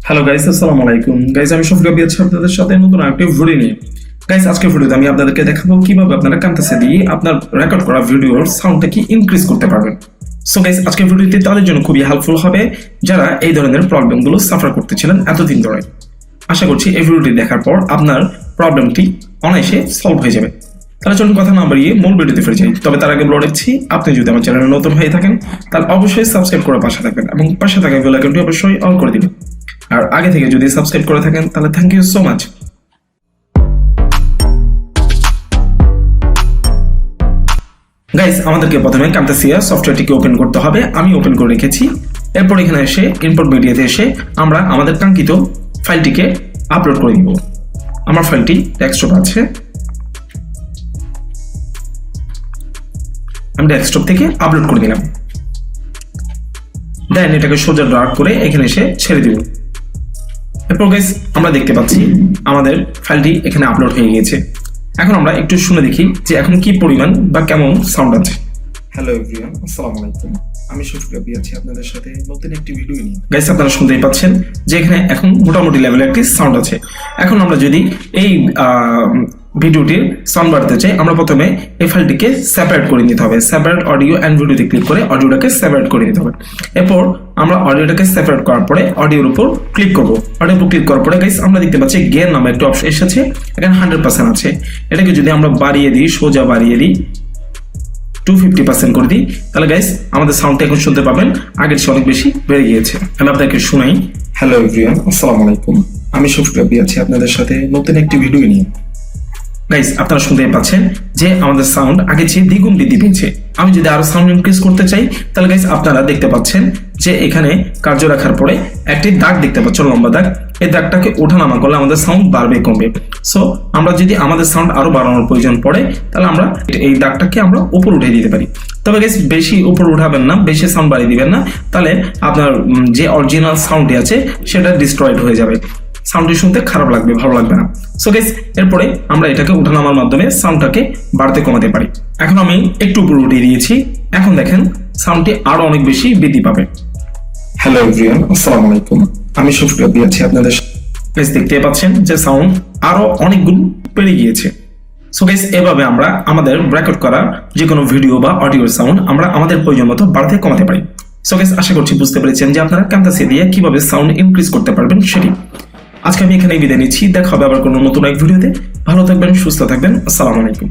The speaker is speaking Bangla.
হ্যালো গাইস, আসসালামু আলাইকুম গাইস। আমি শফিক রাব্বি আছি আপনাদের সাথে নতুন আরেকটি ভিডিও নিয়ে। গাইস, আজকের ভিডিওতে আমি আপনাদেরকে দেখাবো কিভাবে আপনারা Camtasia দিয়ে আপনার রেকর্ড করা ভিডিওর সাউন্ডটা কি ইনক্রিজ করতে পারবেন। সো গাইস, আজকের ভিডিওটি তাদের জন্য খুবই হেল্পফুল হবে যারা এই ধরনের প্রবলেমগুলো সাফার করতেছিলেন এতদিন ধরে। আশা করছি এই ভিডিওটি দেখার পর আপনার প্রবলেমটি অনায়াসে সলভ হয়ে যাবে। তাহলে চলুন কথা না বাড়িয়ে মূল ভিডিওতে ফিরে যাই। তবে তার আগে বলে রাখছি, আপনি যদি আমার চ্যানেলে নতুন হয়ে থাকেন তাহলে অবশ্যই সাবস্ক্রাইব করে পাশে থাকবেন এবং পাশে থাকা বেল আইকনটি অবশ্যই অন করে দিবেন। আর আগে থেকে যদি সাবস্ক্রাইব করে থাকেন তাহলে thank you so much. Guys, আমাদেরকে প্রথমে Camtasia সফটওয়্যারটিকে ওপেন করতে হবে। আমি ওপেন করে রেখেছি। এরপর এখানে এসে ইম্পোর্ট মিডিয়াতে এসে আমরা আমাদের কাঙ্ক্ষিত ফাইলটিকে আপলোড করে দিব। আমার ফাইলটি ডেস্কটপ আছে, আমি ডেস্কটপ থেকে আপলোড করে দিলাম। দেন এটাকে সোজা ড্র্যাগ করে এখানে এসে ছেড়ে দিব। এরপর গাইস, আমরা দেখতে পাচ্ছি আমাদের ফাইলটি এখানে আপলোড হয়ে গিয়েছে। এখন আমরা একটু শুনে দেখি যে এখন কি পরিমাণ বা কেমন সাউন্ড আছে। হ্যালো এভরিওয়ান, আসসালামু আলাইকুম। আমি শফিক রাব্বি আছি আপনাদের সাথে নতুন একটি ভিডিও নিয়ে। গাইস, আপনারা শুনতেই পাচ্ছেন যে এখানে এখন মোটামুটি লেভেলের একটি সাউন্ড আছে। এখন আমরা যদি এই ভিডিওটির সাউন্ড বাড়াতে চাই, আমরা প্রথমে এই ফাইলটিকে সেপারেট করে নিতে হবে। সেপারেট অডিও এন্ড ভিডিওতে ক্লিক করে অডিওটাকে সেপারেট করে নিতে হবে। এরপর আমরা অডিওটাকে সেপারেট করার পরে অডিওর উপর ক্লিক করব। অডিওর উপর ক্লিক করার পরে গাইস, আমরা দেখতে পাচ্ছি গেইন নামে একটা অপশন এসেছে। এখানে 100% আছে। এটাকে যদি আমরা বাড়িয়ে দিই, সোজা বাড়িয়ে দিই, 250% করে দিই, তাহলে গাইস আমাদের সাউন্ডটা এখন শুনতে পাবেন আগের চেয়ে অনেক বেশি বেড়ে গিয়েছে। আমি আপনাদেরকে শোনাই। হ্যালো এভরিওয়ান, আসসালামু আলাইকুম। আমি শফিক রাব্বি আছি আপনাদের সাথে নতুন একটি ভিডিও নিয়ে। গাইস, আপনারা শুনতেই পাচ্ছেন যে আমাদের সাউন্ড আগে চেয়ে দ্বিগুণ বৃদ্ধি পেয়েছে। আমি যদি আরো সাউন্ড ইনক্রিজ করতে চাই তাহলে গাইস আপনারা দেখতে পাচ্ছেন যে এখানে কার্য রাখার পরে একটি দাগ দেখতে পাচ্ছেন, লম্বা দাগ। এই দাগটাকে ওঠানামা করলে আমাদের সাউন্ড বাড়বে কমবে। সো আমরা যদি আমাদের সাউন্ড আরো বাড়ানোর প্রয়োজন পড়ে তাহলে আমরা এই দাগটাকে আমরা উপর উঠে দিতে পারি। তবে গাইস বেশি উপর উঠাবেন না, বেশি সাউন্ড বাড়িয়ে দিবেন না, তাহলে আপনার যে অরিজিনাল সাউন্ডটি আছে সেটা ডিস্ট্রয়েড হয়ে যাবে। সাউন্ডটি শুনতে খারাপ লাগবে, ভালো লাগবে না। সো গাইস, এরপরে আমরা এটাকে উঠানামার মাধ্যমে সাউন্ডটাকে বাড়তে কমাতে পারি। এখন আমি একটু উপরে উঠিয়ে দিয়েছি। এখন দেখেন সাউন্ডটি আরো অনেক বেশি বৃদ্ধি পাবে। হ্যালো এভরিওয়ান, আসসালামু আলাইকুম। আমি শফিক রাব্বি আছি আপনাদের। গাইস, দেখতে পাচ্ছেন যে সাউন্ড আরো অনেক গুণ বেড়ে গিয়েছে। সো গাইস, এভাবে আমরা আমাদের রেকর্ড করা যে কোনো ভিডিও বা অডিওর সাউন্ড আমরা আমাদের প্রয়োজন মতো বাড়তে কমাতে পারি। সো গাইস, আশা করছি বুঝতে পেরেছেন যে আপনারা Camtasia দিয়ে কিভাবে সাউন্ড ইনক্রিজ করতে পারবেন সেটি। আজকে আমি এখানেই বিদায় নিচ্ছি। দেখা হবে আবার কোনো নতুন এক ভিডিওতে। ভালো থাকবেন, সুস্থ থাকবেন। আসসালামু আলাইকুম।